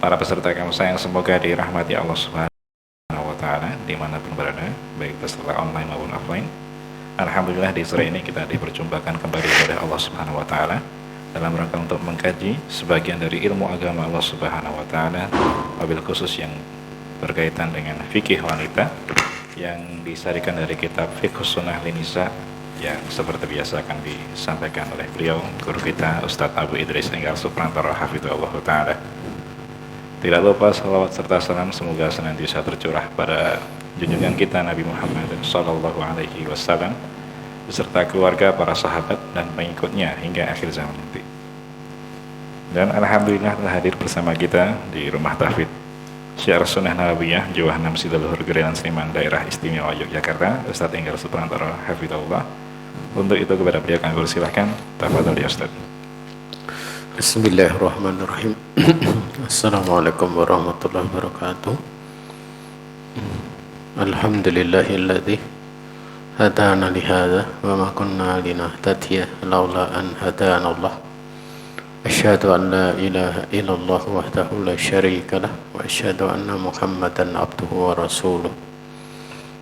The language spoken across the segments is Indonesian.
para peserta KMSA yang semoga dirahmati Allah Subhanahu wa Ta'ala dimanapun berada, baik peserta online maupun offline. Alhamdulillah di sore ini kita diperjumpakan kembali oleh Allah Subhanahu wa Ta'ala dalam rangka untuk mengkaji sebagian dari ilmu agama Allah Subhanahu wa Ta'ala, wabil khusus yang berkaitan dengan fikih wanita yang disarikan dari kitab Fiqhus Sunnah Linisa yang seperti biasa akan disampaikan oleh beliau, guru kita Ustadz Abu Idris Enggar Suprantoro Hafidhullah Ta'ala. Tidak lupa salawat serta salam semoga senantiasa tercurah pada junjungan kita Nabi Muhammad Sallallahu Alaihi Wasallam beserta keluarga, para sahabat dan pengikutnya hingga akhir zaman nanti. Dan alhamdulillah telah hadir bersama kita di Rumah Tahfidz Syiar Sunnah Nabawiyah Jawah Nam Sidaluhur Gerelan Seniman Daerah Istimewa Yogyakarta, Ustadz Enggar Suprantoro Hafidhullah. Untuk itu kepada beliau kami persilahkan. Tafadhol ya Ustadz. Bismillahirrahmanirrahim. Assalamualaikum warahmatullahi wabarakatuh. Alhamdulillahilladzi hadana lihada wa ma kunna linahtadiya laula an hadana Allah. Asyhadu an la ilaha illallah wahdahu la syarika lah wa asyhadu anna Muhammadan abduhu wa rasuluh.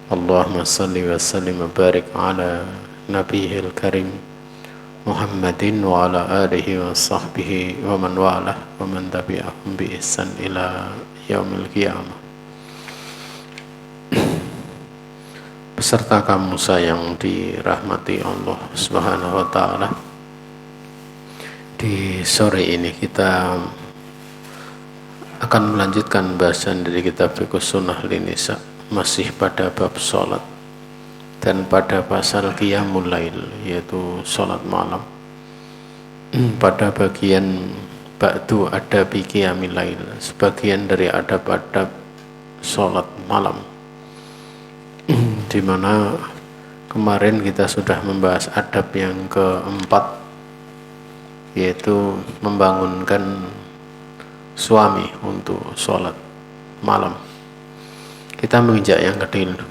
Allahumma salli wa sallim wa barik ala nabiyil karim Muhammadin wa ala alihi wa sahbihi wa man walah wa man tabi'ahum bi ihsan ila yaumil qiyamah. Peserta KMSA yang dirahmati Allah Subhanahu wa Ta'ala, di sore ini kita akan melanjutkan bahasan dari kitab Fiqhus Sunnah Linisa, masih pada bab sholat dan pada pasal qiyamul lail, yaitu sholat malam. Pada bagian ba'du adabi qiyamil lail, sebagian dari adab-adab sholat malam, di mana kemarin kita sudah membahas adab yang keempat, yaitu membangunkan suami untuk sholat malam. Kita menginjak yang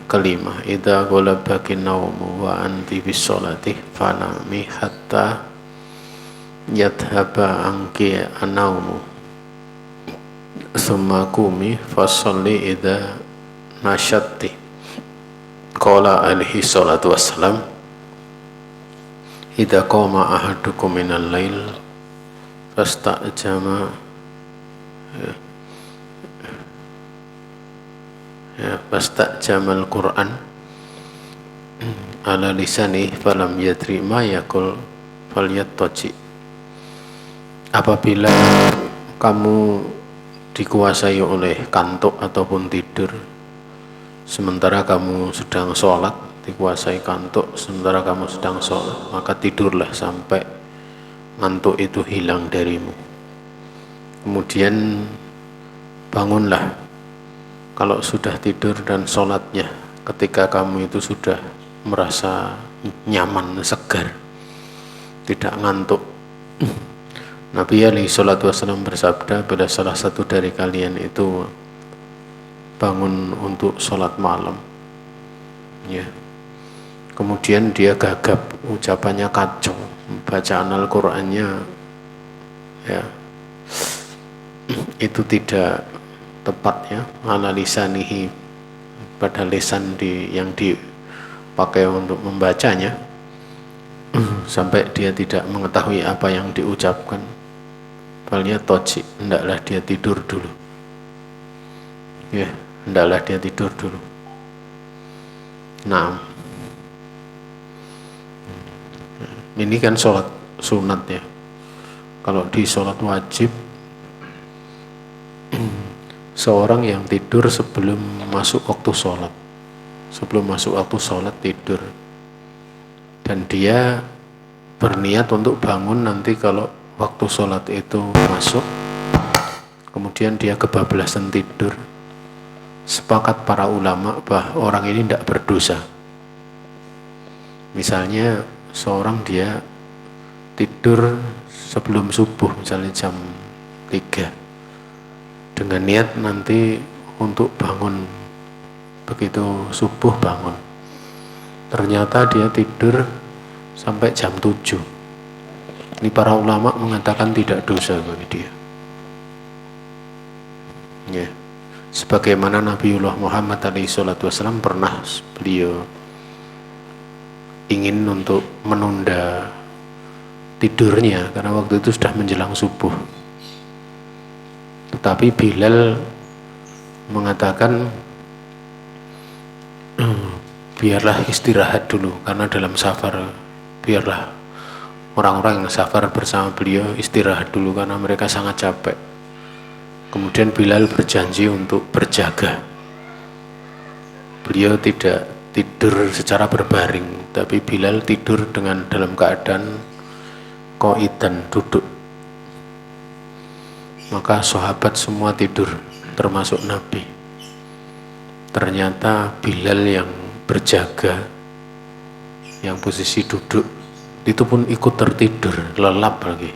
kelima. Idza ghalabaki naumu wa anti bis sholati fanami hatta yadhhaba anki an-naumu thumma qumi fasalli idza nasyatti. Qala alaihi salatu wassalam, idza qama ahadukum minal lail fastajama fastajamal Qur'an ala lisani falam yadri ma yaqul falyattaji. Apabila kamu dikuasai oleh kantuk ataupun tidur sementara kamu sedang sholat, dikuasai kantuk sementara kamu sedang sholat, maka tidurlah sampai ngantuk itu hilang darimu. Kemudian bangunlah kalau sudah tidur dan sholatnya ketika kamu itu sudah merasa nyaman, segar, tidak ngantuk. Nabi alaihi salatu wassalam bersabda, bila salah satu dari kalian itu bangun untuk sholat malam, ya, kemudian dia gagap, ucapannya kacau, bacaan Al-Qur'annya ya itu tidak tepat, ya, ala lisanihi, pada lisan yang dipakai untuk membacanya, sampai dia tidak mengetahui apa yang diucapkan. Palnya toji, hendaklah dia tidur dulu, ya, hendaklah dia tidur dulu. Nah, ini kan sholat sunat, ya. Kalau di sholat wajib, seorang yang tidur sebelum masuk waktu sholat, tidur, dan dia berniat untuk bangun nanti kalau waktu sholat itu masuk, kemudian dia kebablasan tidur, sepakat para ulama bahwa orang ini tidak berdosa. Misalnya seorang dia tidur sebelum subuh, misalnya jam 3, dengan niat nanti untuk bangun begitu subuh bangun, ternyata dia tidur sampai jam 7. Ini para ulama mengatakan tidak dosa bagi dia, Ya. Sebagaimana Nabiullah Muhammad SAW pernah beliau ingin untuk menunda tidurnya karena waktu itu sudah menjelang subuh. Tetapi Bilal mengatakan biarlah istirahat dulu karena dalam safar, biarlah orang-orang yang safar bersama beliau istirahat dulu karena mereka sangat capek. Kemudian Bilal berjanji untuk berjaga. Beliau tidak tidur secara berbaring, tapi Bilal tidur dengan dalam keadaan qaidan, duduk. Maka sahabat semua tidur, termasuk Nabi. Ternyata Bilal yang berjaga, yang posisi duduk, itu pun ikut tertidur, lelap lagi.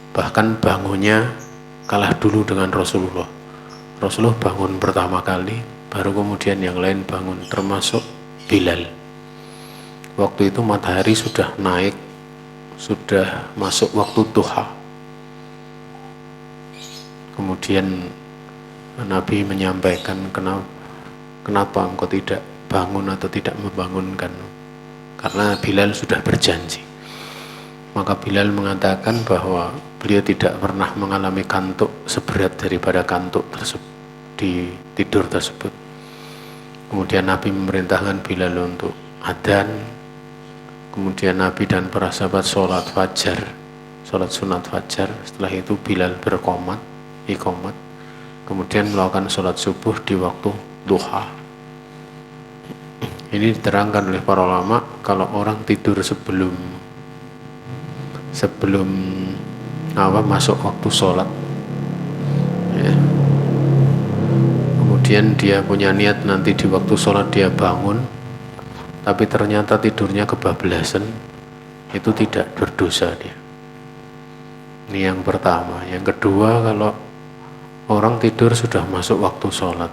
Bahkan bangunnya kalah dulu dengan Rasulullah. Rasulullah bangun pertama kali, baru kemudian yang lain bangun, termasuk Bilal. Waktu itu matahari sudah naik, sudah masuk waktu duha. Kemudian Nabi menyampaikan, kenapa engkau tidak bangun atau tidak membangunkan? Karena Bilal sudah berjanji. Maka Bilal mengatakan bahwa beliau tidak pernah mengalami kantuk seberat daripada kantuk tersebut di tidur tersebut. Kemudian Nabi memerintahkan Bilal untuk adzan. Kemudian Nabi dan para sahabat sholat fajar, sholat sunat fajar. Setelah itu Bilal berqomat, iqomat. Kemudian melakukan sholat subuh di waktu duha. Ini diterangkan oleh para ulama, kalau orang tidur sebelum masuk waktu sholat, ya. Kemudian dia punya niat nanti di waktu sholat dia bangun, tapi ternyata tidurnya kebablasan, itu tidak berdosa dia. Ini yang pertama. Yang kedua, kalau orang tidur sudah masuk waktu sholat,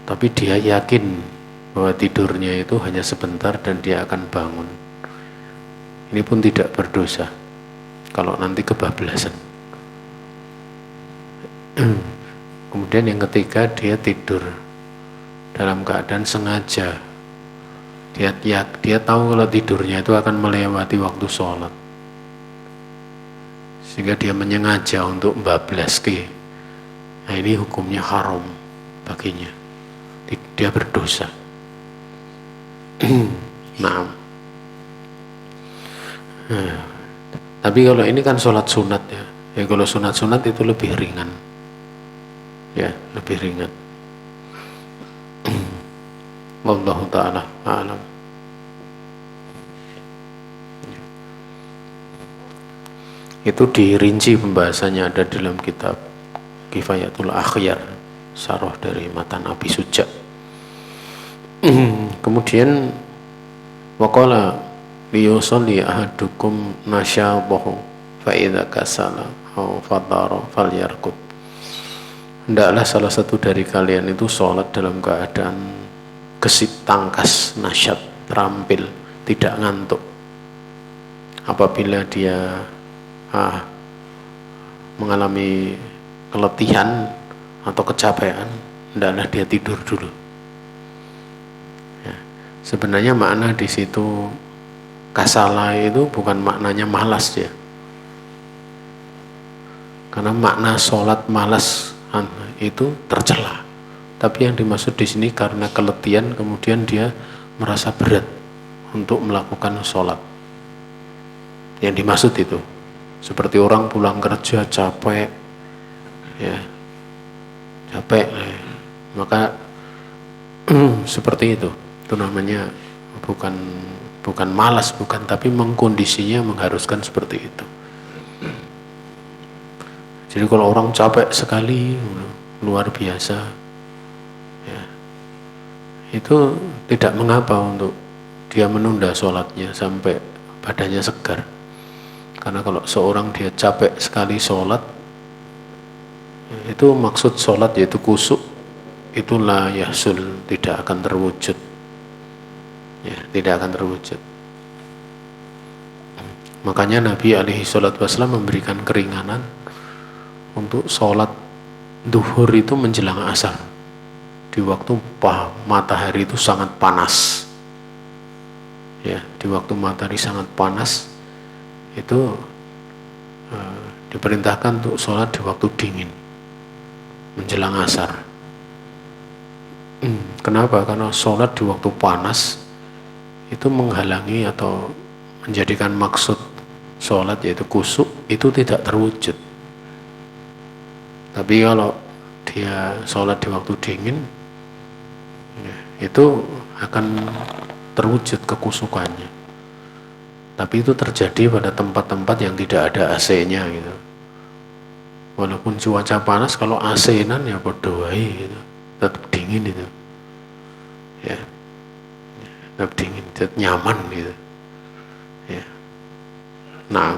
tapi dia yakin bahwa tidurnya itu hanya sebentar dan dia akan bangun, ini pun tidak berdosa kalau nanti kebablasan. Kemudian yang ketiga, dia tidur dalam keadaan sengaja. Dia tahu kalau tidurnya itu akan melewati waktu sholat, sehingga dia menyengaja untuk bablaske. Nah, ini hukumnya haram baginya, dia berdosa. Nah, tapi kalau ini kan sholat sunat ya. Kalau sunat itu lebih ringan, ya, lebih ringan. Wallahu ta'ala a'lam. Itu dirinci pembahasannya ada dalam kitab Kifayatul Akhyar, syarah dari matan Abi Suja. Kemudian waqala liyusalli ahadukum nasyadahu fa idza kasala aw fadara falyarqud. Hendaklah salah satu dari kalian itu sholat dalam keadaan gesit, tangkas, nasyat, terampil, tidak ngantuk. Apabila dia mengalami keletihan atau kecapean, hendaklah dia tidur dulu. Ya. Sebenarnya makna di situ kasala itu bukan maknanya malas ya, karena makna sholat malas itu tercela. Tapi yang dimaksud di sini karena keletihan, kemudian dia merasa berat untuk melakukan sholat. Yang dimaksud itu seperti orang pulang kerja capek, ya, capek, maka seperti itu namanya bukan malas, bukan, tapi kondisinya mengharuskan seperti itu. Jadi kalau orang capek sekali, luar biasa, ya, itu tidak mengapa untuk dia menunda sholatnya sampai badannya segar. Karena kalau seorang dia capek sekali sholat, itu maksud sholat yaitu kusuk, itu la yahsul, tidak akan terwujud, ya, tidak akan terwujud. Makanya Nabi alaihi salatu wasallam memberikan keringanan untuk sholat duhur itu menjelang asar, di waktu matahari itu sangat panas. Ya, di waktu matahari sangat panas itu diperintahkan untuk sholat di waktu dingin menjelang asar. Kenapa? Karena sholat di waktu panas itu menghalangi atau menjadikan maksud sholat yaitu khusyuk itu tidak terwujud. Tapi kalau dia sholat di waktu dingin, itu akan terwujud kekhusyukannya. Tapi itu terjadi pada tempat-tempat yang tidak ada AC-nya gitu. Walaupun cuaca panas, kalau AC-nan ya berdoa gitu, tetap dingin itu, ya, tetap dingin, tetap nyaman gitu, ya. Nah,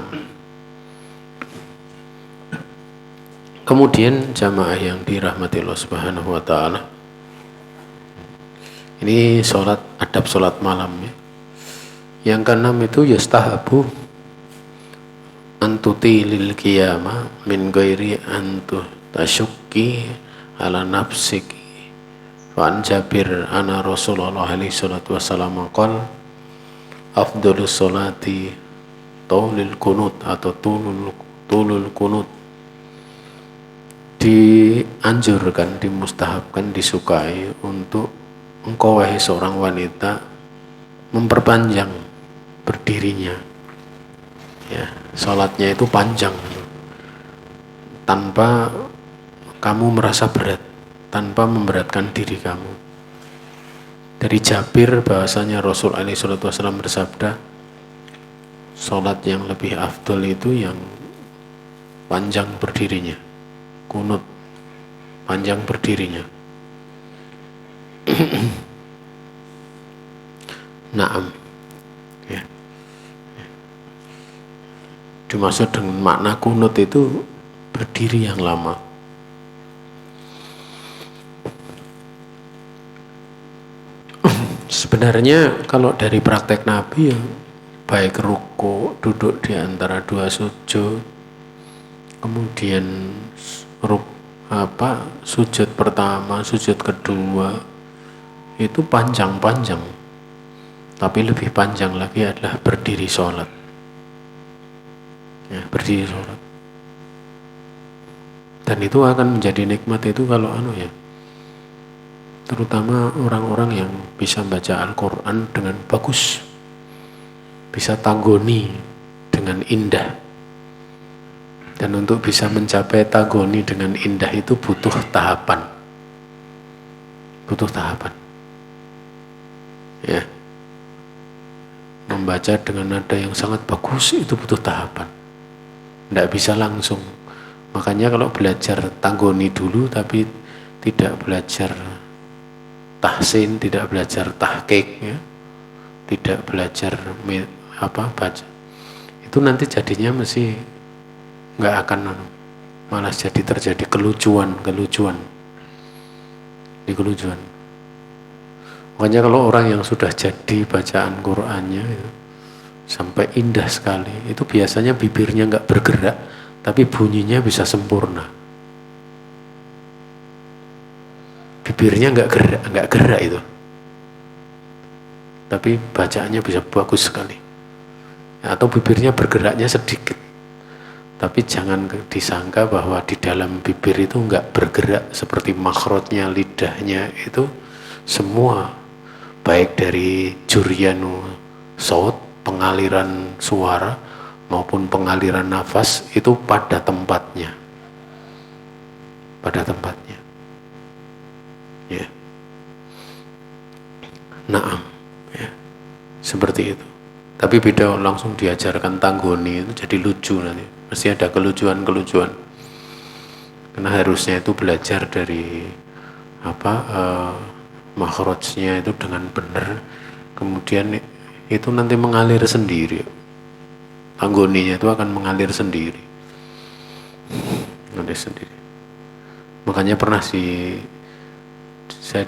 kemudian jamaah yang dirahmati Allah Subhanahu wa taala, ini adab sholat malamnya. Yang keenam itu yastahabu antuti lil qiyama min ghairi antu tasyukki ala nafsiki. Wa an Jabir anna Rasulullah alaihi salatu wasallam qala afdhalus sholati tulul kunut atau tulul kunut. Dianjurkan, dimustahabkan, disukai untuk engkau wahai seorang wanita memperpanjang berdirinya, ya, sholatnya itu panjang tanpa kamu merasa berat, tanpa memberatkan diri kamu. Dari Jabir bahwasanya Rasul alaihi salatu wasallam bersabda, sholat yang lebih afdol itu yang panjang berdirinya, kunut panjang berdirinya. Naam, ya. Dimaksud dengan makna kunut itu berdiri yang lama. Sebenarnya kalau dari praktek Nabi ya, baik ruku, duduk di antara dua sujud, kemudian sujud pertama, sujud kedua itu panjang-panjang. Tapi lebih panjang lagi adalah berdiri sholat, ya, berdiri sholat. Dan itu akan menjadi nikmat itu kalau ya, terutama orang-orang yang bisa baca Al-Quran dengan bagus, bisa tanggoni dengan indah. Dan untuk bisa mencapai tanggoni dengan indah itu butuh tahapan, ya. Membaca dengan nada yang sangat bagus itu butuh tahapan, tidak bisa langsung. Makanya kalau belajar tanggoni dulu tapi tidak belajar tahsin, tidak belajar tahqiq, ya, tidak belajar baca, itu nanti jadinya mesti nggak akan, malah jadi terjadi kelucuan. Makanya kalau orang yang sudah jadi bacaan Qur'annya itu sampai indah sekali, itu biasanya bibirnya nggak bergerak, tapi bunyinya bisa sempurna. Bibirnya nggak gerak itu, tapi bacaannya bisa bagus sekali. Atau bibirnya bergeraknya sedikit, tapi jangan disangka bahwa di dalam bibir itu nggak bergerak seperti makhrajnya, lidahnya itu semua, baik dari juryanu saut, pengaliran suara maupun pengaliran nafas itu pada tempatnya, ya. Naam, ya, seperti itu. Tapi beda langsung diajarkan tanggoni itu jadi lucu nanti, mesti ada kelucuan. Karena harusnya itu belajar dari makhrajnya itu dengan benar, kemudian itu nanti mengalir sendiri, tanggoninya itu akan mengalir sendiri. Makanya pernah saya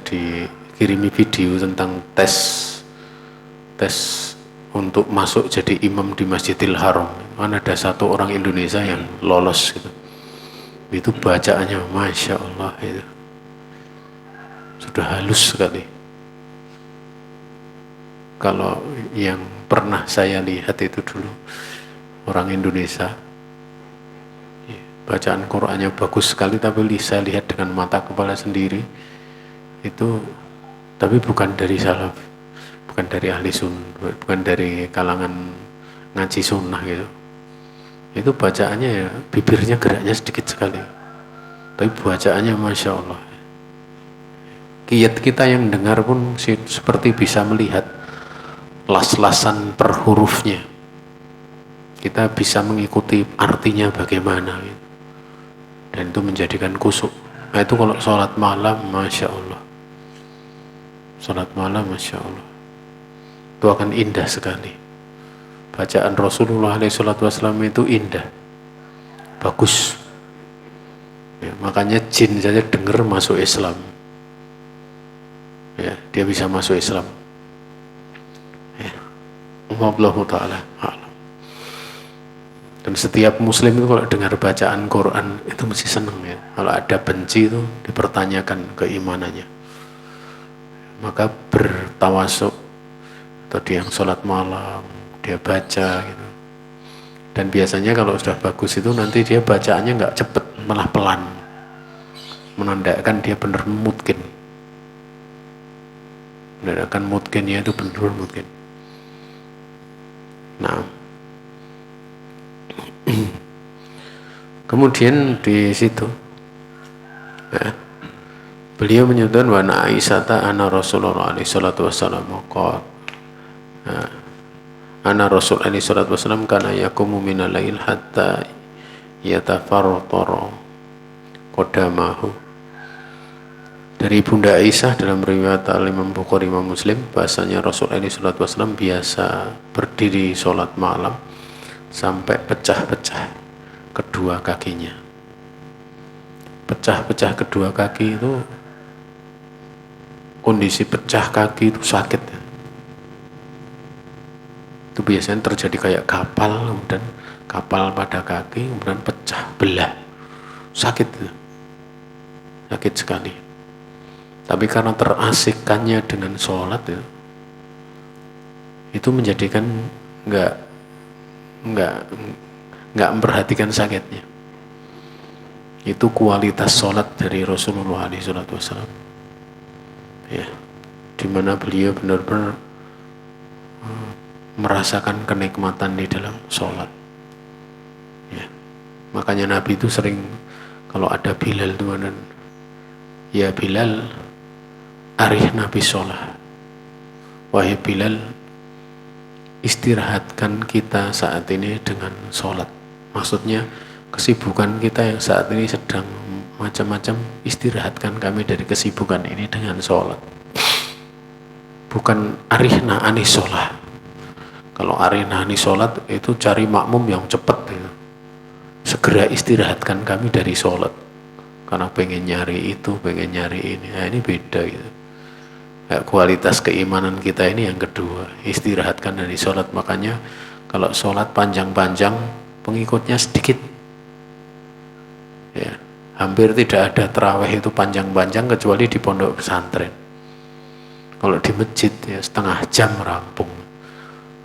dikirimi video tentang tes untuk masuk jadi imam di Masjidil Haram. Kan ada satu orang Indonesia yang lolos gitu. itu bacaannya Masya Allah, itu sudah halus sekali. Kalau yang pernah saya lihat itu dulu orang Indonesia, bacaan Qur'annya bagus sekali, tapi saya lihat dengan mata kepala sendiri itu, tapi bukan dari salaf, bukan dari ahli sunnah, bukan dari kalangan ngaji sunnah gitu. Itu bacaannya ya, bibirnya geraknya sedikit sekali, tapi bacaannya Masya Allah. Kita yang dengar pun seperti bisa melihat las-lasan per hurufnya, kita bisa mengikuti artinya bagaimana gitu. Dan itu menjadikan khusyuk. Nah itu kalau sholat malam, Masya Allah, sholat malam Masya Allah, itu akan indah sekali. Bacaan Rasulullah SAW itu indah, bagus ya, makanya jin saja dengar masuk Islam ya, dia bisa masuk Islam ya. Wallahu ta'ala a'lam. Dan setiap muslim itu kalau dengar bacaan Quran itu mesti senang ya. Kalau ada benci itu dipertanyakan keimanannya, maka bertawasuk atau dia yang sholat malam dia baca gitu. Dan biasanya kalau sudah bagus itu nanti dia bacaannya nggak cepet, malah pelan, menandakan dia benar mungkin, menandakan mungkinnya itu benar mungkin. Nah kemudian di situ ya, beliau menyebutkan wa Aisyah anna Rasulullah alaihi salatu wassalam qala anna Rasul alaihi salatu wassalam kana yaqumu minal lail hatta yatafartara qadamahu. Dari Bunda Aisyah dalam riwayat Imam Bukhari Imam Muslim, bahasanya Rasul alaihi salatu wassalam biasa berdiri sholat malam sampai pecah-pecah kedua kakinya. Pecah-pecah kedua kaki itu, kondisi pecah kaki itu sakit. Itu biasanya terjadi kayak kapal, kemudian kapal pada kaki, kemudian pecah belah, sakit itu, sakit sekali. Tapi karena terasikkannya dengan sholat itu menjadikan nggak memperhatikan sakitnya. Itu kualitas sholat dari Rasulullah SAW ya, dimana beliau benar-benar merasakan kenikmatan di dalam sholat ya. Makanya Nabi itu sering kalau ada Bilal itu, dan ya Bilal arih Nabi sholat, wahai Bilal istirahatkan kita saat ini dengan sholat. Maksudnya kesibukan kita yang saat ini sedang macam-macam, istirahatkan kami dari kesibukan ini dengan sholat. Bukan arihna anis sholat. Kalau arihna anis sholat itu cari makmum yang cepat gitu. Segera istirahatkan kami dari sholat karena pengen nyari itu, pengen nyari ini. Nah ini beda gitu. Kualitas keimanan kita ini yang kedua, istirahatkan dari sholat. Makanya kalau sholat panjang-panjang pengikutnya sedikit ya, hampir tidak ada tarawih itu panjang-panjang kecuali di pondok pesantren. Kalau di masjid ya setengah jam rampung,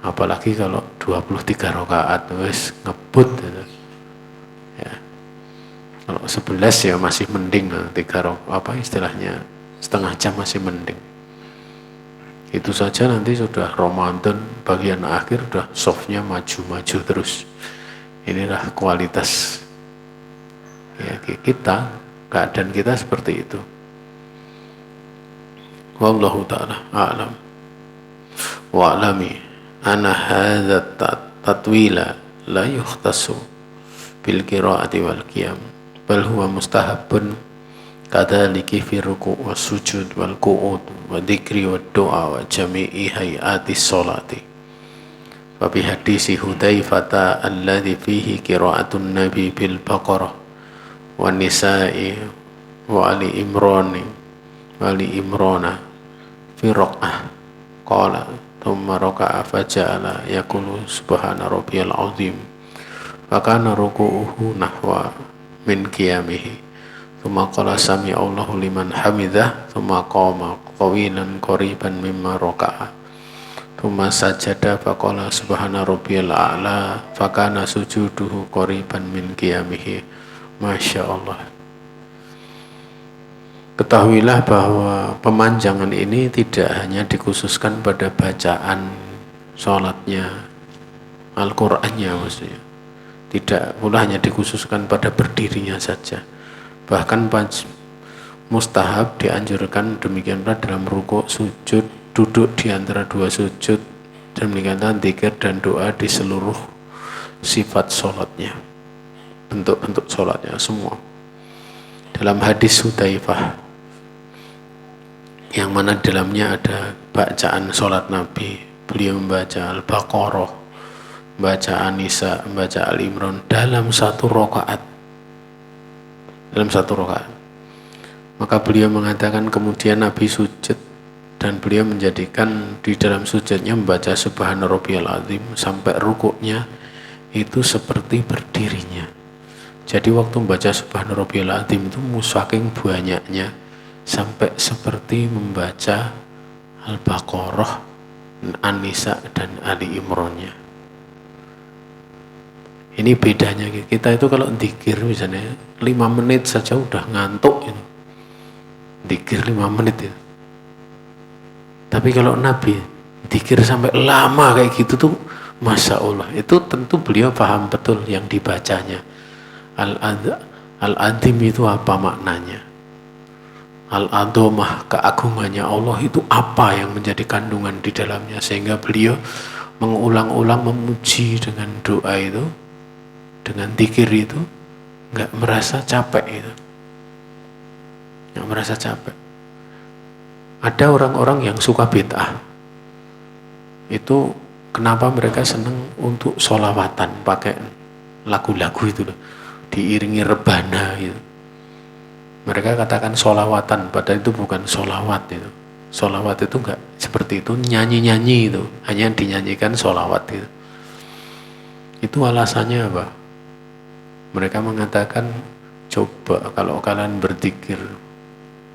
apalagi kalau 23 rakaat wis ngebut gitu. Ya. Kalau 11 ya masih mending, 3 rakaat apa istilahnya setengah jam masih mending. Itu saja nanti sudah Ramadan bagian akhir, sudah softnya maju-maju terus. Inilah kualitas ya kita, keadaan kita seperti itu. Wallahu ta'ala a'lam. Wa'lami anna hadza tatwila la yukhtasu bil qira'ati wal qiyam, bal huwa mustahabun kadzalika fi ruku' was sujud wal qu'ud wa dzikri wad du'a wa jami'i hayati sholati. Wa bi hadisi Hudzaifah alladzi fihi qira'atun nabi bil baqarah wan nisa'i wa ali imrana fi raq'ah qala thumma raka'a faja'ala yaqulu subhana rabbiyal azim fa kana ruku'uhu nahwa min qiyamihi. Tsumma qala sami Allahu liman hamidah, tsumma qama qawilan qariban mimma raka'a. Tsumma sajada faqala subhana rabbiyal a'la, fakana sujuduhu qariban min qiyamihi. Masya Allah. Ketahuilah bahwa pemanjangan ini tidak hanya dikhususkan pada bacaan sholatnya, Al-Qur'annya maksudnya. Tidak pula hanya dikhususkan pada berdirinya saja. Bahkan mustahab dianjurkan demikian pula dalam rukuk, sujud, duduk di antara dua sujud, dan demikian zikir dan doa di seluruh sifat sholatnya, bentuk-bentuk sholatnya semua. Dalam hadis Hudzaifah yang mana dalamnya ada bacaan sholat Nabi, beliau membaca Al-Baqarah, membaca An-Nisa, membaca Al-Imran dalam satu rakaat. Maka beliau mengatakan kemudian Nabi sujud dan beliau menjadikan di dalam sujudnya membaca Subhana Rabbiyal Azim sampai rukuknya itu seperti berdirinya. Jadi waktu membaca Subhana Rabbiyal Azim itu saking banyaknya sampai seperti membaca Al-Baqarah, An-Nisa dan Ali Imrannya. Ini bedanya. Kita itu kalau dzikir misalnya 5 menit saja udah ngantuk itu. Dzikir 5 menit itu. Tapi kalau Nabi dzikir sampai lama kayak gitu tuh, Masya Allah, itu tentu beliau paham betul yang dibacanya. Al-Azim itu apa maknanya? Al-Adomah, keagungannya Allah itu apa yang menjadi kandungan di dalamnya, sehingga beliau mengulang-ulang memuji dengan doa itu, dengan dzikir itu, nggak merasa capek itu, nggak merasa capek. Ada orang-orang yang suka bid'ah, itu kenapa mereka senang untuk sholawatan pakai lagu-lagu itu loh, diiringi rebana gitu. Mereka katakan sholawatan, padahal itu bukan sholawat itu. Sholawat itu enggak seperti itu, nyanyi-nyanyi itu, hanya dinyanyikan sholawat itu. Itu alasannya apa? Mereka mengatakan, coba kalau kalian berzikir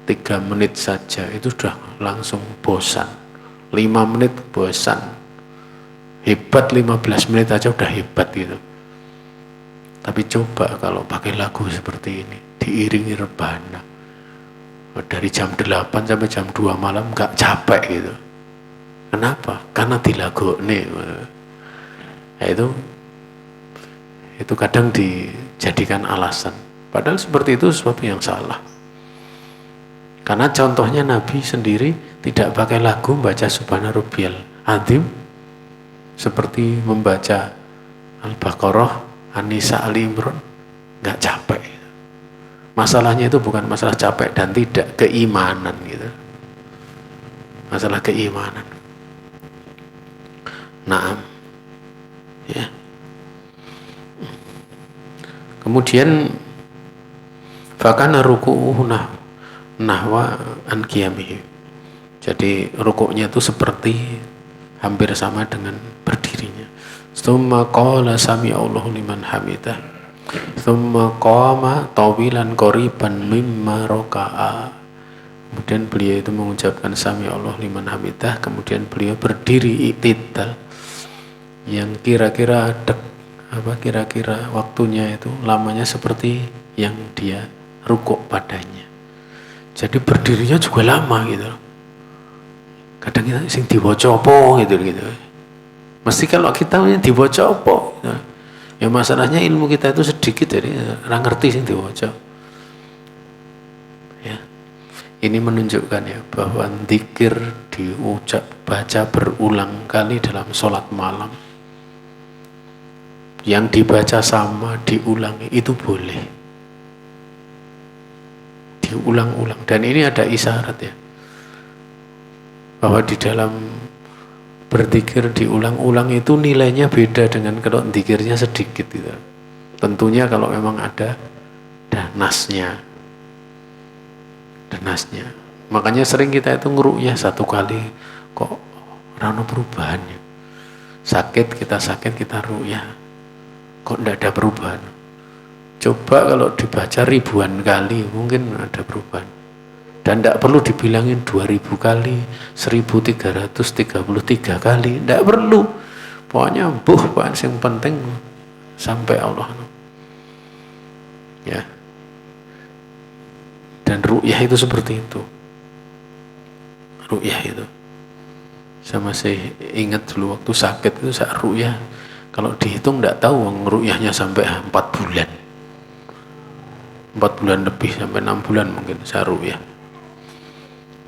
3 menit saja, itu sudah langsung bosan. 5 menit bosan. Hebat 15 menit aja udah hebat gitu. Tapi coba kalau pakai lagu seperti ini, diiringi rebana, dari jam 8 sampai jam 2 malam gak capek gitu. Kenapa? Karena dilagokne. Nah, itu kadang dijadikan alasan. Padahal seperti itu sesuatu yang salah. Karena contohnya Nabi sendiri tidak pakai lagu membaca Subhana Rabbiyal Azim seperti membaca Al-Baqarah, An-Nisa, Ali Imran, nggak capek. Masalahnya itu bukan masalah capek dan tidak, keimanan gitu. Masalah keimanan. Naam. Ya. Kemudian fakana ruku'uhu nahwa an qiyamihi. Jadi rukuknya itu seperti hampir sama dengan berdirinya. Tsumma qala sami Allahu liman hamidah. Tsumma qama tawilan qariban mimma raka'a. Kemudian beliau itu mengucapkan sami Allah liman hamidah, kemudian beliau berdiri iktidal yang kira-kira waktunya itu lamanya seperti yang dia rukuk padanya. Jadi berdirinya juga lama gitu. Kadang kita sing diwaca apa gitu. Mesti kalau kita diwaca apa gitu. Ya masalahnya ilmu kita itu sedikit, jadi ora ngerti sing diwaca. Ya. Ini menunjukkan ya bahwa zikir baca berulang kali dalam sholat malam. Yang dibaca sama diulangi itu boleh. Diulang-ulang, dan ini ada isyarat ya. Bahwa di dalam berzikir diulang-ulang itu nilainya beda dengan kalau zikirnya sedikit gitu. Tentunya kalau memang ada nasnya. Makanya sering kita itu ngeruqyah 1 kali kok rano perubahannya. Kita sakit kita ruqyah kok tidak ada perubahan. Coba kalau dibaca ribuan kali mungkin ada perubahan. Dan tidak perlu dibilangin 2000 kali, 1333 kali, tidak perlu. Pokoknya yang penting sampai Allah. Ya. Dan ru'yah itu seperti itu. Ru'yah itu. Saya masih ingat dulu waktu sakit itu saya ru'yah. Kalau dihitung tidak tahu ru'yahnya sampai 4 bulan. 4 bulan lebih sampai 6 bulan mungkin saya ru'yah.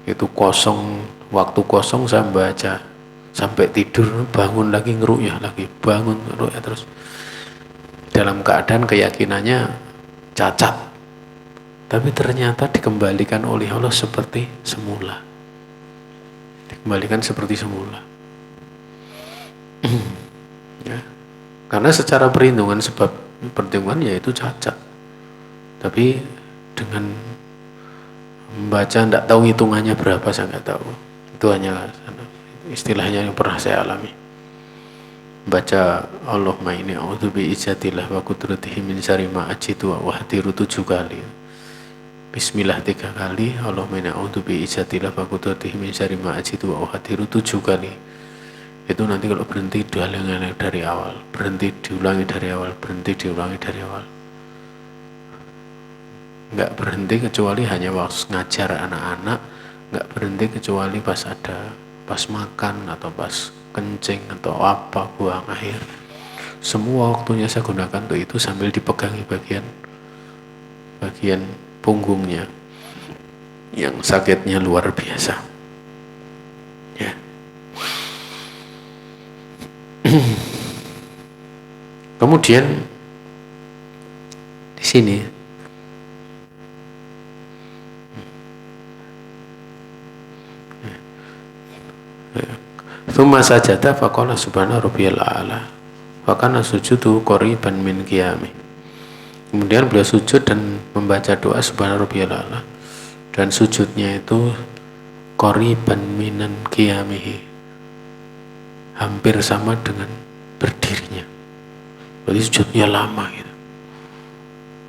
Itu kosong, waktu kosong saya baca sampai tidur, bangun lagi ngeru'yah lagi, bangun ngeru'yah terus. Dalam keadaan keyakinannya cacat, tapi ternyata dikembalikan oleh Allah seperti semula. Dikembalikan seperti semula. Ya. Karena secara perhitungan sebab perhitungan yaitu cacat. Tapi dengan membaca tidak tahu hitungannya berapa, saya nggak tahu. Itu hanya istilahnya yang pernah saya alami. Baca Allahumma inni a'udzu bi izzatillah wa qudratihi min syarri ma ajidu wa hadiru 7 kali. Bismillah 3 kali, Allahumma inni a'udzu bi izzatillah wa qudratihi min syarri ma ajidu wa hadiru 7 kali. Itu nanti kalau berhenti diulangi dari awal, berhenti diulangi dari awal, berhenti diulangi dari awal. Enggak berhenti kecuali hanya waktu ngajar anak-anak, enggak berhenti kecuali pas makan atau pas kencing atau apa, buang air. Semua waktunya saya gunakan untuk itu sambil dipegangi bagian punggungnya yang sakitnya luar biasa. Ya. Kemudian di sini Tsumma sajada faqala subhana rabbiyal a'la wa kana sujudu qariban min qiyami. Kemudian beliau sujud dan membaca doa subhana rabbiyal a'la, dan sujudnya itu qariban minan qiyamihi, hampir sama dengan berdirinya. Berarti sujudnya lama gitu.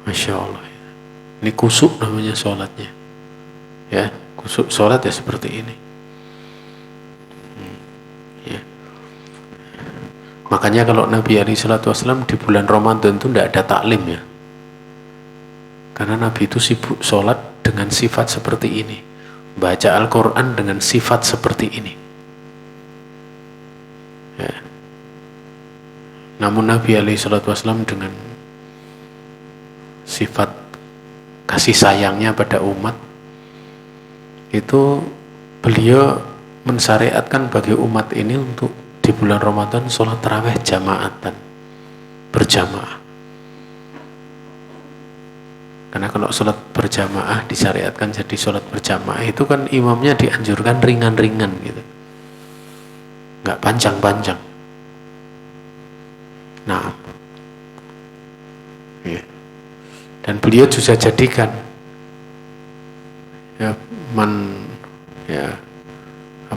Masya Allah. Ini kusuk namanya sholatnya. Ya, kusuk sholat ya seperti ini. Makanya kalau Nabi SAW di bulan Ramadan itu tidak ada taklim ya. Karena Nabi itu sibuk sholat dengan sifat seperti ini. Baca Al-Quran dengan sifat seperti ini. Ya. Namun Nabi SAW dengan sifat kasih sayangnya pada umat, itu beliau mensyariatkan bagi umat ini untuk di bulan Ramadan sholat tarawih jamaatan, berjamaah. Karena kalau sholat berjamaah disyariatkan jadi sholat berjamaah, itu kan imamnya dianjurkan ringan-ringan gitu, nggak panjang-panjang. Nah, ya. Dan beliau juga jadikan ya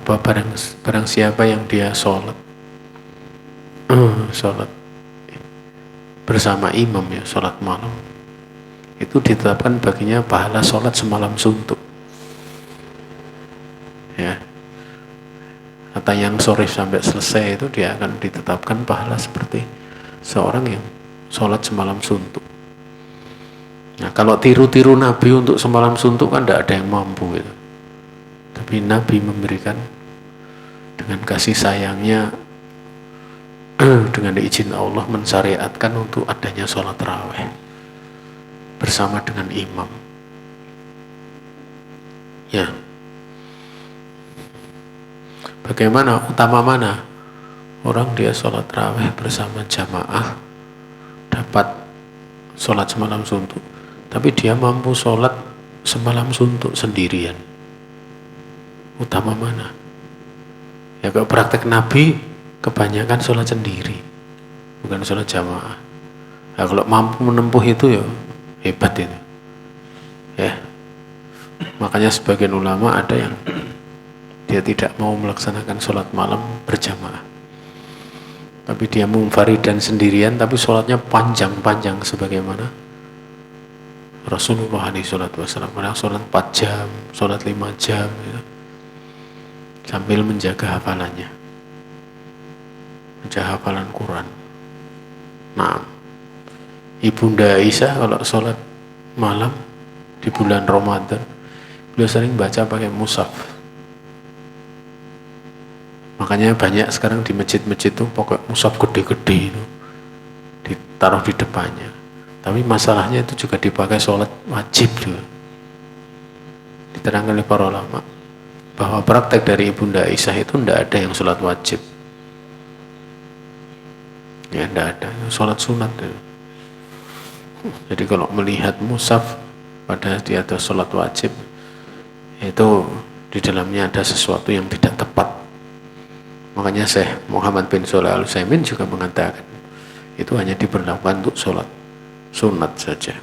barang siapa yang dia sholat bersama imam ya, sholat malam, itu ditetapkan baginya pahala sholat semalam suntuk ya. Kata yang sore sampai selesai itu dia akan ditetapkan pahala seperti seorang yang sholat semalam suntuk. Nah, kalau tiru-tiru Nabi untuk semalam suntuk kan tidak ada yang mampu gitu. Tapi Nabi memberikan dengan kasih sayangnya, dengan izin Allah mensyariatkan untuk adanya sholat tarawih bersama dengan imam. Ya. Bagaimana, utama mana? Orang dia sholat tarawih bersama jamaah dapat sholat semalam suntuk, tapi dia mampu sholat semalam suntuk sendirian. Utama mana? Ya kalau praktek Nabi kebanyakan sholat sendiri, bukan sholat jamaah. Nah, kalau mampu menempuh itu ya hebat itu. Ya. Makanya sebagian ulama ada yang dia tidak mau melaksanakan sholat malam berjamaah, tapi dia munfarid dan sendirian, tapi sholatnya panjang-panjang sebagaimana Rasulullah SAW. Kadang sholat 4 jam, sholat 5 jam gitu, sambil menjaga hafalannya, menjaga hafalan Quran. Nah, Ibunda Aisyah kalau sholat malam di bulan Ramadan, beliau sering baca pakai mushaf. Makanya banyak sekarang di masjid-masjid itu pakai mushaf gede-gede itu ditaruh di depannya. Tapi masalahnya itu juga dipakai sholat wajib juga. Diterangkan oleh para ulama bahwa praktek dari Ibunda Aisyah itu tidak ada yang sholat wajib. Ya tidak ada, sholat sunat itu. Jadi kalau melihat mushaf pada di atas sholat wajib, itu di dalamnya ada sesuatu yang tidak tepat. Makanya Syekh Muhammad bin Shalih Al-Utsaimin juga mengatakan itu hanya diberlakukan untuk sholat sunat saja,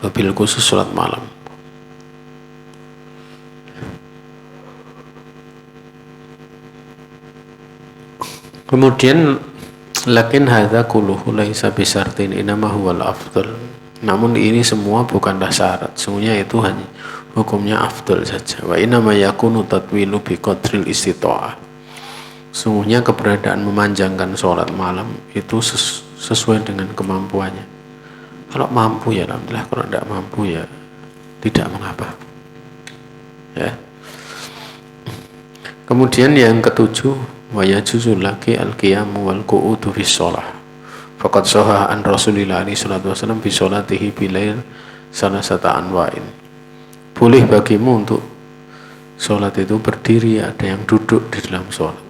wabil khusus sholat malam. Kemudian lakin hadza kulluhu laisa bisartin inama huwal afdal. Namun ini semua bukanlah syarat, sungguhnya itu hanya hukumnya afdal saja. Wa inama yakunu tatwilu biqadril istita'ah. Sungguhnya keberadaan memanjangkan sholat malam itu sesuai dengan kemampuannya. Kalau mampu ya alhamdulillah, kalau tidak mampu ya tidak mengapa. Ya. Kemudian yang ketujuh, wa yajuzu laki al-qiyamu wal qu'udu fi shalah. Faqad sahha an Rasulillah sallallahu alaihi wasallam bi sholatihi bilail salasata anwa'in. Boleh bagimu untuk sholat itu berdiri, ada yang duduk di dalam sholat.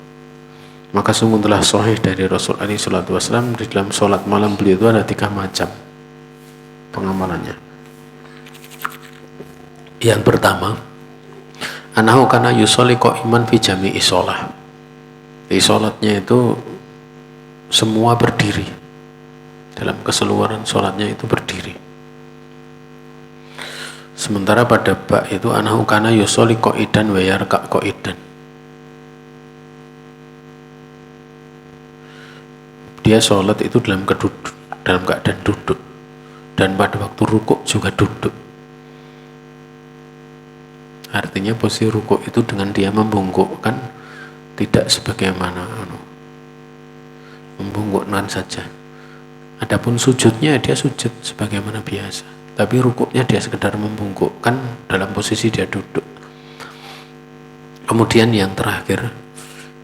Maka sungguh telah sahih dari Rasul sallallahu alaihi wasallam di dalam sholat malam beliau itu ada 3 macam pengamalannya. Yang pertama, anahu kana yusolli qa'iman fi jami'i sholah. Di sholatnya itu semua berdiri, dalam keseluruhan sholatnya itu berdiri. Sementara pada bak itu anahu kana yusolli qa'idan wa yarka' qa'idan. Dia sholat itu dalam keadaan duduk, dan pada waktu rukuk juga duduk. Artinya posisi rukuk itu dengan dia membungkukkan, tidak sebagaimana membungkukkan saja. Adapun sujudnya dia sujud sebagaimana biasa, tapi rukuknya dia sekedar membungkukkan dalam posisi dia duduk. Kemudian yang terakhir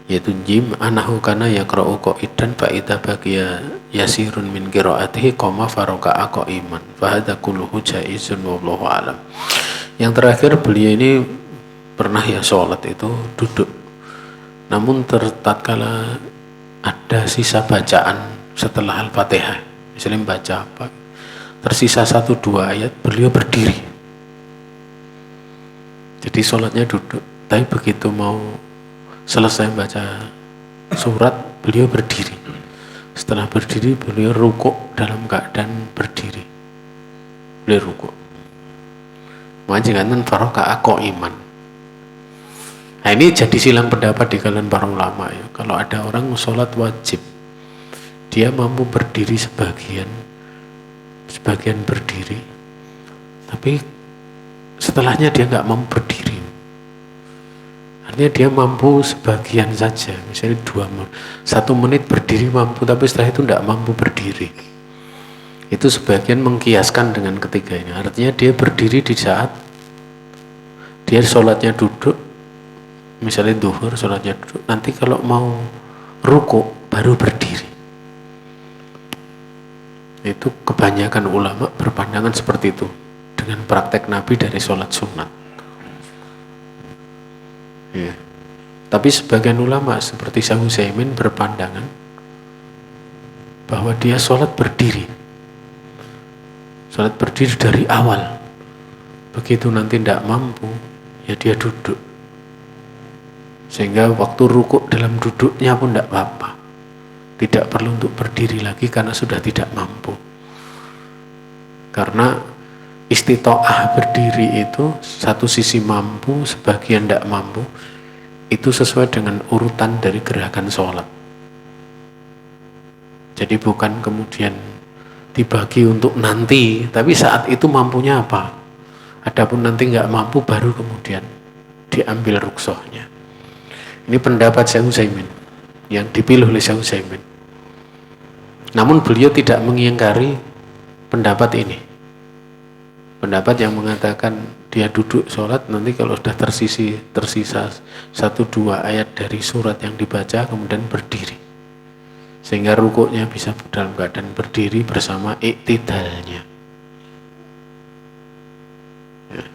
yaitu jim anahu kana yaqra'u qa'idan fa idza baqiya yasirun min qira'atihi qama faraka'a qa'iman fa hadza kulluhu jaizun wallahu alam. Yang terakhir beliau ini pernah ya sholat itu duduk, namun tatkala ada sisa bacaan setelah Al-Fatihah, misalnya baca apa, tersisa 1-2 ayat, beliau berdiri. Jadi sholatnya duduk, tapi begitu mau selesai baca surat, beliau berdiri. Setelah berdiri, beliau rukuk dalam keadaan berdiri. Beliau rukuk. Makanya faraka'a qa'iman. Nah ini jadi silang pendapat di kalangan para ulama ya. Kalau ada orang sholat wajib, dia mampu berdiri sebagian berdiri, tapi setelahnya dia nggak mampu berdiri. Artinya dia mampu sebagian saja, misalnya 1 menit berdiri mampu, tapi setelah itu nggak mampu berdiri. Itu sebagian mengkiaskan dengan ketiga ini. Artinya dia berdiri di saat dia sholatnya duduk, misalnya duhur sholatnya duduk, nanti kalau mau rukuk baru berdiri. Itu kebanyakan ulama berpandangan seperti itu dengan praktek Nabi dari sholat sunat ya. Tapi sebagian ulama seperti Syekh Utsaimin berpandangan bahwa dia sholat berdiri dari awal, begitu nanti tidak mampu ya dia duduk, sehingga waktu rukuk dalam duduknya pun tidak apa-apa, tidak perlu untuk berdiri lagi karena sudah tidak mampu. Karena istita'ah berdiri itu satu sisi mampu, sebagian tidak mampu, itu sesuai dengan urutan dari gerakan sholat. Jadi bukan kemudian dibagi untuk nanti, tapi saat itu mampunya apa. Adapun nanti nggak mampu baru kemudian diambil rukhsahnya. Ini pendapat Syekh Utsaimin yang dipilih oleh Syekh Utsaimin. Namun beliau tidak mengingkari pendapat ini. Pendapat yang mengatakan dia duduk sholat, nanti kalau sudah tersisa 1-2 ayat dari surat yang dibaca kemudian berdiri, sehingga rukuknya bisa dalam keadaan berdiri bersama iktidalnya. Ya.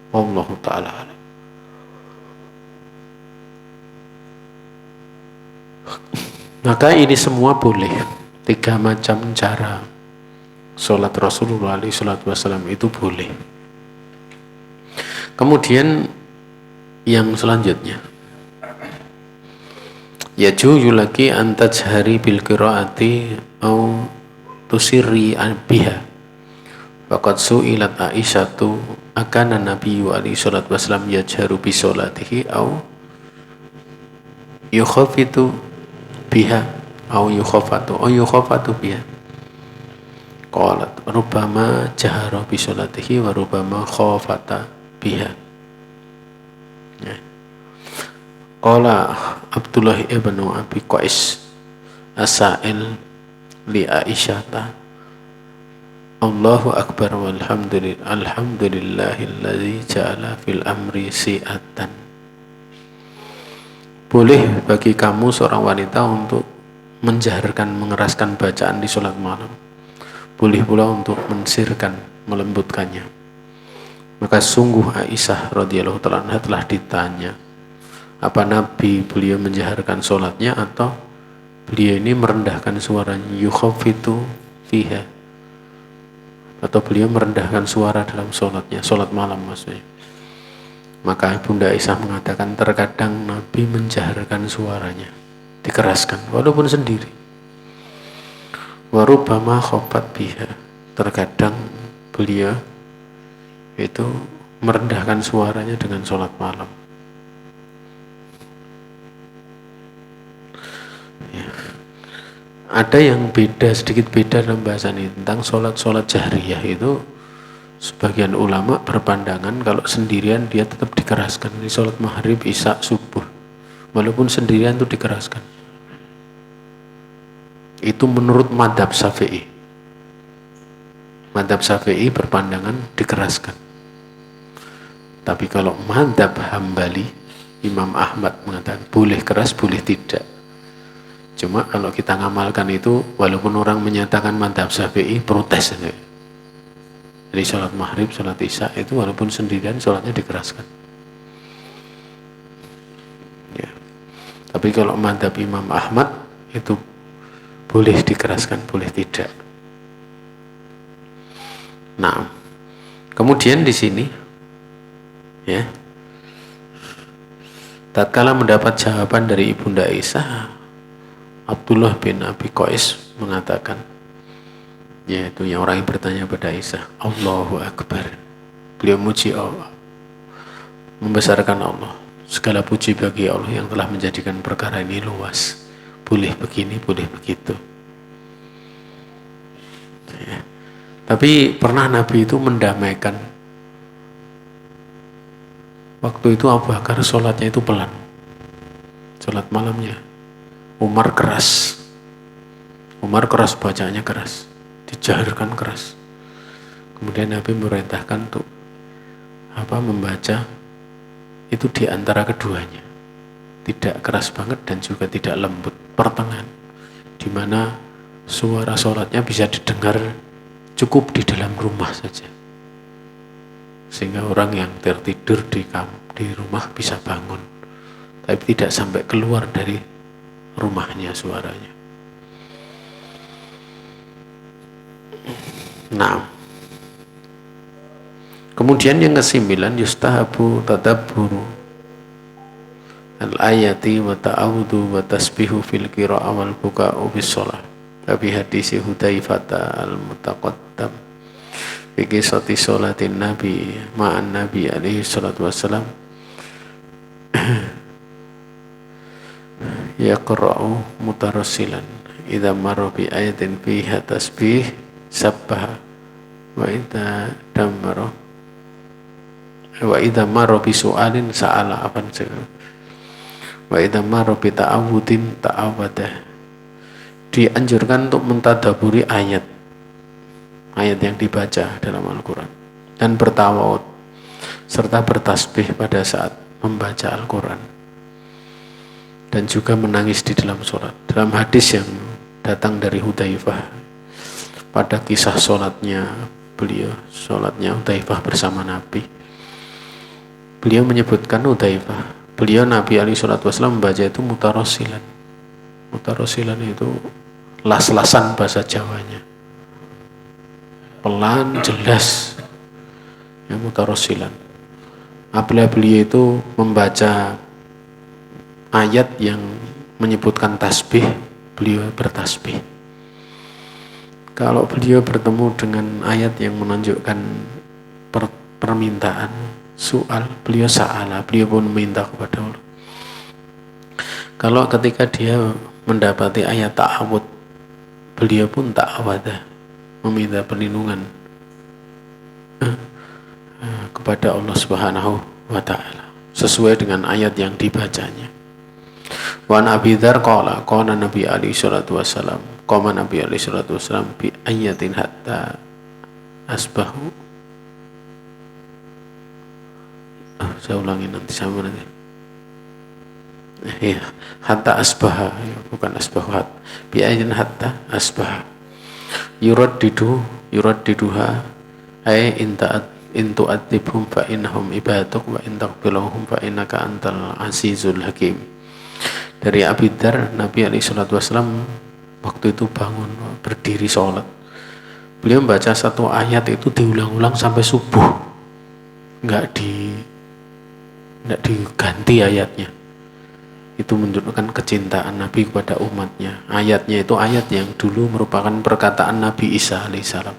Allah Ta'ala. Maka ini semua boleh. 3 macam cara sholat Rasulullah SAW itu boleh. Kemudian yang selanjutnya, yajuzu laki an tajhari bil qiraati au tusirri biha. Faqad su'ilat Aisyatu akana Nabiyyu alaihi salatu wasallam yajharu bi sholatihi au yukhafitu biha au yukhafatu biha. Qalat rubbama jahara bi sholatihi wa rubbama khafata biha. Ya. Qala Abdullah ibn Abi Qais as-sa'il li Aisyata Allahu akbar walhamdulillahilladzi ja'ala fil amri si'atan. Boleh bagi kamu seorang wanita untuk menjaharkan, mengeraskan bacaan di sholat malam. Boleh pula untuk mensirkan, melembutkannya. Maka sungguh Aisyah radhiyallahu ta'ala anha telah ditanya, apa Nabi beliau menjaharkan sholatnya atau beliau ini merendahkan suaranya, yukhafitu fiha, atau beliau merendahkan suara dalam sholatnya, sholat malam maksudnya. Maka Bunda Aisyah mengatakan terkadang Nabi menjaharkan suaranya, dikeraskan walaupun sendiri. Warubama khofat biha, terkadang beliau itu merendahkan suaranya dengan sholat malam. Ya. Ada yang beda, sedikit beda dalam bahasan ini tentang sholat jahriyah itu. Sebagian ulama berpandangan kalau sendirian dia tetap dikeraskan. Di sholat maghrib, isya, subuh, walaupun sendirian itu dikeraskan. Itu menurut madhab Syafi'i. Madhab Syafi'i berpandangan dikeraskan. Tapi kalau madhab Hambali, Imam Ahmad mengatakan boleh keras, boleh tidak. Cuma kalau kita ngamalkan itu, walaupun orang menyatakan madhab Syafi'i, protes. Jadi sholat maghrib, sholat isya itu walaupun sendirian sholatnya dikeraskan. Ya. Tapi kalau madhab Imam Ahmad itu boleh dikeraskan, boleh tidak. Nah, kemudian di sini, ya, tatkala mendapat jawaban dari Ibunda Aisyah, Abdullah bin Abi Qais mengatakan, yaitu yang orang yang bertanya pada Aisyah, Allahu Akbar. Beliau muji Allah, membesarkan Allah. Segala puji bagi Allah yang telah menjadikan perkara ini luas. Boleh begini, boleh begitu. Ya. Tapi pernah Nabi itu mendamaikan. Waktu itu Abu Bakar sholatnya itu pelan, sholat malamnya. Umar keras bacaannya keras, dijaharkan keras. Kemudian Nabi memerintahkan untuk membaca itu di antara keduanya, tidak keras banget dan juga tidak lembut, pertengahan, di mana suara sholatnya bisa didengar cukup di dalam rumah saja, sehingga orang yang tertidur di rumah bisa bangun, tapi tidak sampai keluar dari rumahnya suaranya. Nah, kemudian yang ke-9, yustahabu tadabburu al-ayati wa ta'awudu wa tasbihu fil qira'ah wal buka'u bis shalah. Tapi hadis Hudzaifah al-mutaqaddam fi qissati sholatin nabi ma'an nabi alaihi salatu wassalam yaqra'u mutarassilan idza marra bi ayatin fiha tasbih sabbaha wa idza damara wa idza marra bi su'alin sa'ala apa wa idza marra bi ta'awudin ta'awada. Dianjurkan untuk mentadaburi ayat yang dibaca dalam Al-Quran dan bertawud serta bertasbih pada saat membaca Al-Quran dan juga menangis di dalam sholat. Dalam hadis yang datang dari Hudzaifah pada kisah sholatnya Hudzaifah bersama Nabi, beliau menyebutkan Nabi alaihi salatu wasallam membaca itu mutarosilan itu las-lasan bahasa Jawanya, pelan jelas ya, mutarosilan. Apabila beliau itu membaca ayat yang menyebutkan tasbih, beliau bertasbih. Kalau beliau bertemu dengan ayat yang menunjukkan permintaan, soal, beliau sa'ala, beliau pun meminta kepada Allah. Kalau ketika dia mendapati ayat ta'awud, beliau pun ta'awada, meminta perlindungan kepada Allah Subhanahu wa ta'ala sesuai dengan ayat yang dibacanya. Wa Abi Dzar qala Nabi alaihi salatu wasallam bi ayatin hatta asbahu. Saya ulangi nanti sama nanti. Ya, hatta asbaha, bukan asbahat. Bi ayatin hatta asbaha. Yuraddiduha ay in tu'adzibhum fa innahum ibaduk wa in taghfir lahum fa innaka antal azizul hakim. Dari Abi Dzar, Nabi alaihi salatu wasallam waktu itu bangun berdiri sholat, beliau membaca satu ayat itu diulang-ulang sampai subuh, nggak diganti ayatnya. Itu menunjukkan kecintaan Nabi kepada umatnya. Ayatnya itu ayat yang dulu merupakan perkataan Nabi Isa alaihissalam.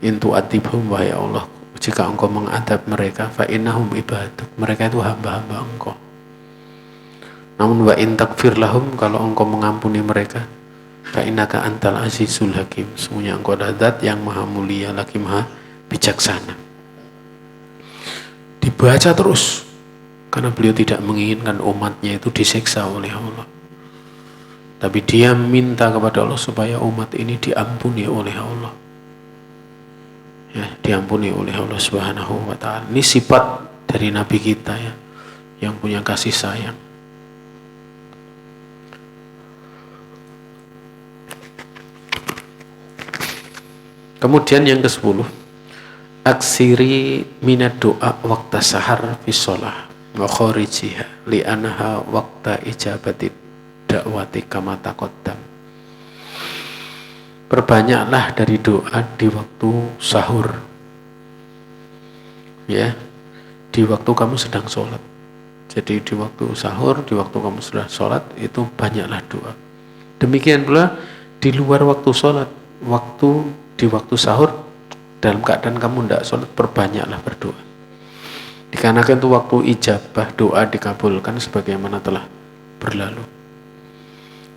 Intu atibhum, wahai Allah, jika engkau mengadab mereka, fa innahum ibaduk, mereka itu hamba-hamba engkau. Namun wa in takfir lahum, kalau engkau mengampuni mereka, fa innaka antal azizul hakim, sesungguhnya engkau adalah zat yang maha mulia lagi maha bijaksana. Dibaca terus karena beliau tidak menginginkan umatnya itu disiksa oleh Allah, tapi dia minta kepada Allah supaya umat ini diampuni oleh Allah, ya, diampuni oleh Allah Subhanahu wa ta'ala. Ini sifat dari Nabi kita ya, yang punya kasih sayang. Kemudian yang ke-10, aksiri minad doa waqta sahar fi shalah wa kharijiha li'annaha waqta ijabati da'wati kama taqaddam. Perbanyaklah dari doa di waktu sahur, ya, di waktu kamu sedang sholat. Jadi di waktu sahur, di waktu kamu sudah sholat, itu banyaklah doa. Demikian pula di luar waktu sholat, di waktu sahur, dalam keadaan kamu tidak sholat, perbanyaklah berdoa. Dikarenakan itu waktu ijabah doa dikabulkan sebagaimana telah berlalu.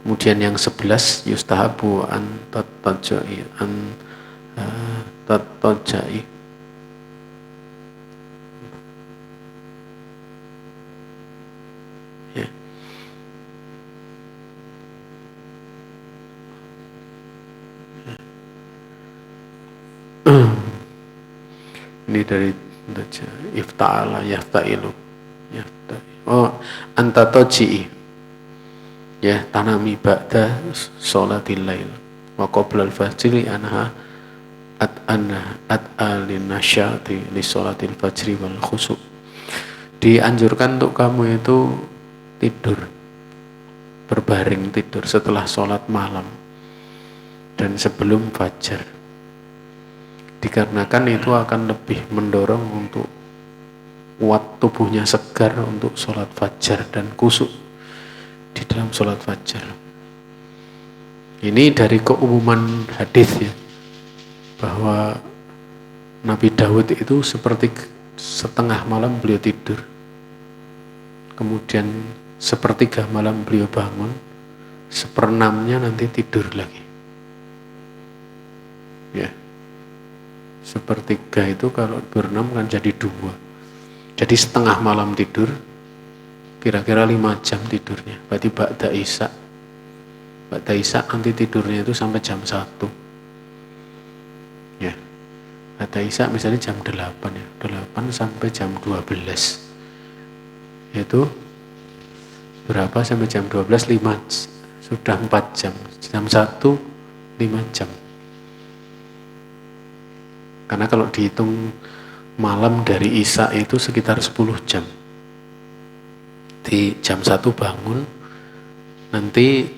Kemudian yang 11, yustahabu an tatajai ya. Ini dari ifta'ala yafta'ilu antatoji'i, ya, tanami ba'da sholatil lail wa qabla al-fajri anha at'alin nasyati li sholatil fajri wal khusuk. Dianjurkan untuk kamu itu tidur, berbaring tidur setelah sholat malam dan sebelum fajar, dikarenakan itu akan lebih mendorong untuk kuat tubuhnya segar untuk sholat fajar dan kusuk di dalam sholat fajar. Ini dari keumuman hadis ya, bahwa Nabi Daud itu seperti setengah malam beliau tidur, kemudian sepertiga malam beliau bangun, 1/6-nya nanti tidur lagi. Ya. 1/3 itu kalau berenam kan jadi 2. Jadi setengah malam tidur, kira-kira 5 jam tidurnya. Berarti ba'da isya. Ba'da isya nanti tidurnya itu sampai jam 1. Ya. Ba'da isya misalnya jam 8 ya. 8 sampai jam 12. Itu berapa sampai jam 12? 5. Sudah 4 jam. Jam 1 5 jam. Karena kalau dihitung malam dari isya itu sekitar 10 jam. Di jam 1 bangun, nanti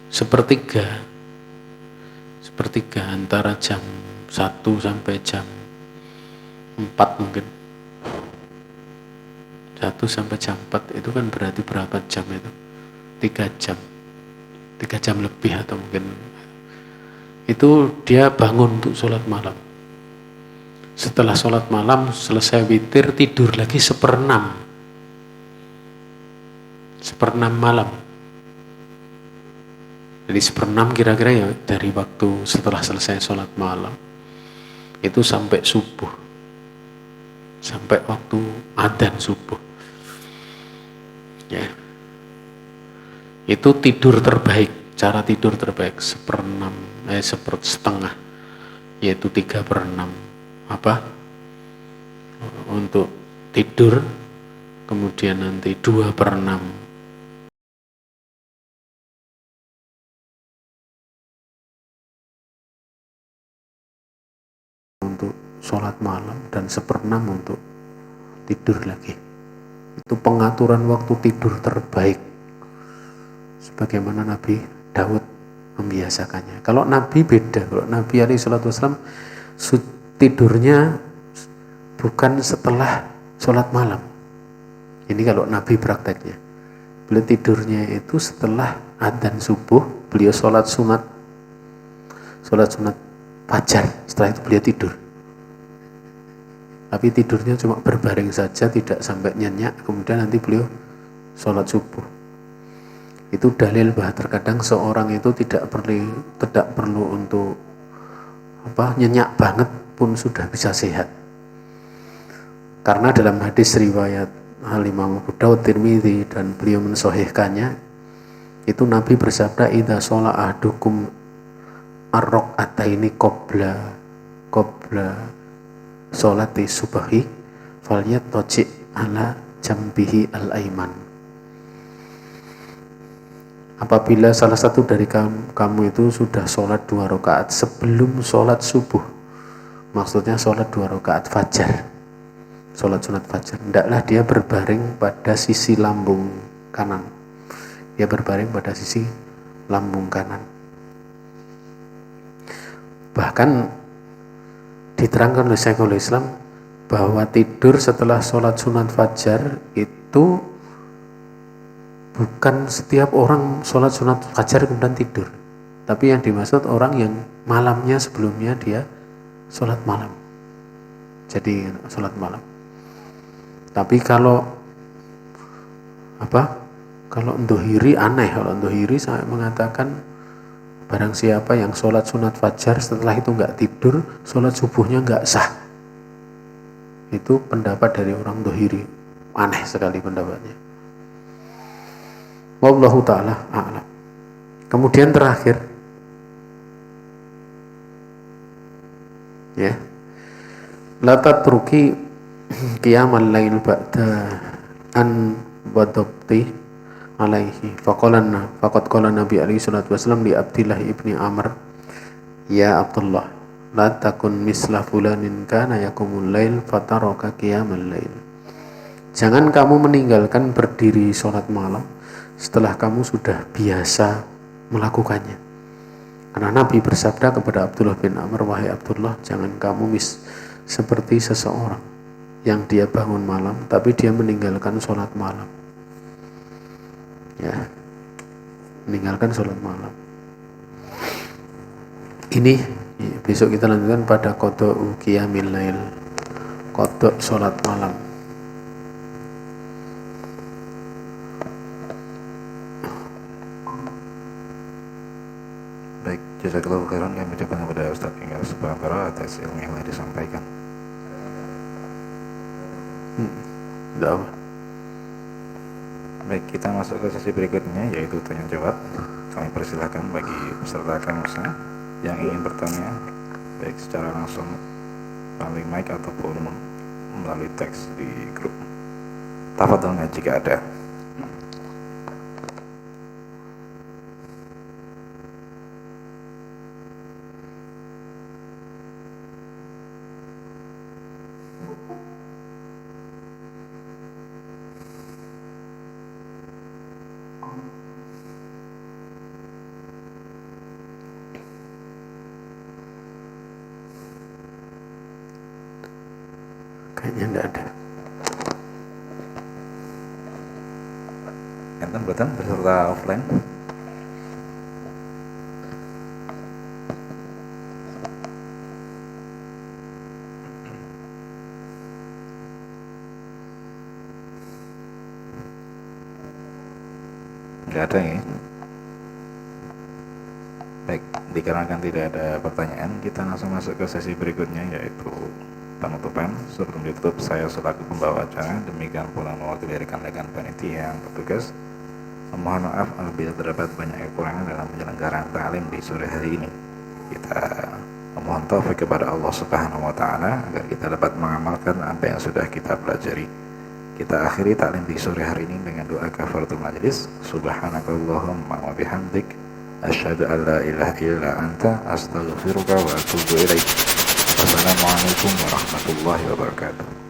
sepertiga antara jam 1 sampai jam 4 mungkin. 1 sampai jam 4 itu kan berarti berapa jam itu? 3 jam. 3 jam lebih atau mungkin. Itu dia bangun untuk sholat malam. Setelah sholat malam, selesai witir, tidur lagi 1/6. 1/6 malam. Jadi 1/6 kira-kira ya dari waktu setelah selesai sholat malam. Itu sampai subuh. Sampai waktu adzan subuh. Ya. Itu tidur terbaik. Cara tidur terbaik 1/6, setengah. Yaitu 3/6. Untuk tidur, kemudian nanti 2/6 untuk sholat malam dan 1/6 untuk tidur lagi. Itu pengaturan waktu tidur terbaik sebagaimana Nabi Daud membiasakannya. Kalau Nabi beda. Kalau Nabi SAW tidurnya bukan setelah sholat malam. Ini kalau Nabi prakteknya. Beliau tidurnya itu setelah adzan subuh, beliau sholat sunat fajar. Setelah itu beliau tidur. Tapi tidurnya cuma berbaring saja, tidak sampai nyenyak. Kemudian nanti beliau sholat subuh. Itu dalil bahwa terkadang seorang itu tidak perlu untuk nyenyak banget pun sudah bisa sehat. Karena dalam hadis riwayat Imam Abu Daud, Tirmidzi dan beliau mensahihkannya, itu Nabi bersabda, idza shola ahdukum ar-raq'ataini qabla sholati subhi falyattaji' ala jambihi al-aiman. Apabila salah satu dari kamu itu sudah sholat 2 rakaat sebelum sholat subuh, maksudnya sholat 2 rakaat fajar, sholat sunat fajar, hendaklah dia berbaring pada sisi lambung kanan. Dia berbaring pada sisi lambung kanan. Bahkan diterangkan oleh Syekhul Islam bahwa tidur setelah sholat sunat fajar itu bukan setiap orang sholat sunat fajar kemudian tidur, tapi yang dimaksud orang yang malamnya sebelumnya dia sholat malam, jadi sholat malam. Tapi kalau nduhiri aneh. Kalau nduhiri saya mengatakan barang siapa yang sholat sunat fajar setelah itu nggak tidur, sholat subuhnya nggak sah. Itu pendapat dari orang nduhiri, aneh sekali pendapatnya. Wallahu ta'ala a'lam. Kemudian terakhir, ya, la tatruki qiyamal lail ba'da an wadabti alaihi faqad qala Nabi alaihi salatu wasallam li Abdillah ibni Amr, ya Abdullah, la takun misla fulanin kana yakumul lail fataraka qiyamal lail. Jangan kamu meninggalkan berdiri sholat malam setelah kamu sudah biasa melakukannya. Karena Nabi bersabda kepada Abdullah bin Amr, wahai Abdullah, jangan kamu seperti seseorang yang dia bangun malam tapi dia meninggalkan sholat malam. Ya, meninggalkan sholat malam. Ini besok kita lanjutkan pada qada'u qiyamil lail, qada' sholat malam. Jazakallahu khairan, kami ucapkan kepada Ustaz Enggar Subhanallah atas ilmu yang telah disampaikan. Tidak apa. Baik, kita masuk ke sesi berikutnya, yaitu tanya jawab. Kami persilahkan bagi peserta KMSA yang ingin bertanya, baik secara langsung melalui mic ataupun melalui teks di grup. Tafadhalnya jika ada. Kayaknya tidak ada. Enten betul peserta offline. Nggak ada ya. Baik, dikarenakan tidak ada pertanyaan, kita langsung masuk ke sesi berikutnya, yaitu penutupan. Sebelum ditutup, saya selaku pembawa acara, demikian pula mewakili rekan-rekan panitia yang bertugas, mohon maaf apabila terdapat banyak kekurangan dalam penyelenggaraan ta'lim di sore hari ini. Kita memohon taufik kepada Allah Subhanahu wa taala agar kita dapat mengamalkan apa yang sudah kita pelajari. Kita akhiri ta'lim di sore hari ini dengan doa kafaratul majlis. Subhanakallahumma wa bihamdik, asyhadu an la ilaha illa anta, astaghfiruka wa atubu ilaik. Wassalamualaikum warahmatullahi wabarakatuh.